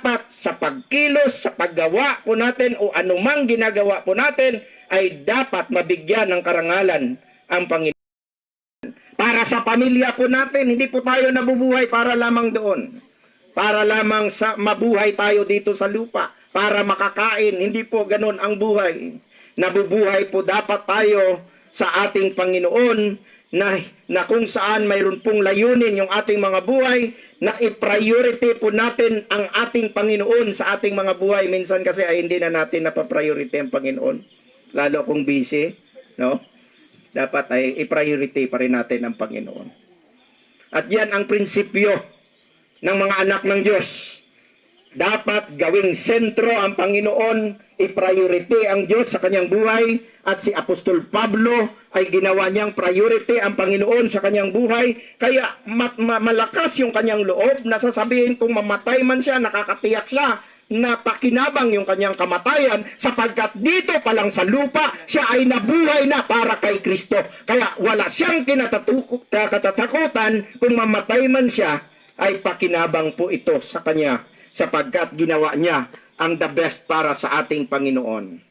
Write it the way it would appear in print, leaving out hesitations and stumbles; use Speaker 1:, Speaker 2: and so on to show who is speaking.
Speaker 1: dapat sa pagkilos, sa paggawa po natin o anumang ginagawa po natin ay dapat mabigyan ng karangalan ang Panginoon. Para sa pamilya po natin, hindi po tayo nabubuhay para lamang doon. Para lamang sa mabuhay tayo dito sa lupa, para makakain, hindi po ganun ang buhay. Nabubuhay po dapat tayo sa ating Panginoon na kung saan mayroon pong layunin yung ating mga buhay, na i-priority po natin ang ating Panginoon sa ating mga buhay. Minsan kasi ay hindi na natin napapriority ang Panginoon, lalo kung busy, no? Dapat ay i-priority pa rin natin ang Panginoon. At yan ang prinsipyo ng mga anak ng Diyos. Dapat gawing sentro ang Panginoon, i-priority ang Diyos sa kanyang buhay, at si Apostol Pablo ay ginawa niyang priority ang Panginoon sa kanyang buhay, kaya malakas yung kanyang loob na sasabihin kung mamatay man siya, nakakatiyak siya na pakinabang yung kanyang kamatayan, sapagkat dito pa lang sa lupa, siya ay nabuhay na para kay Kristo. Kaya wala siyang katatakutan kung mamatay man siya, ay pakinabang po ito sa kanya, sapagkat ginawa niya ang the best para sa ating Panginoon.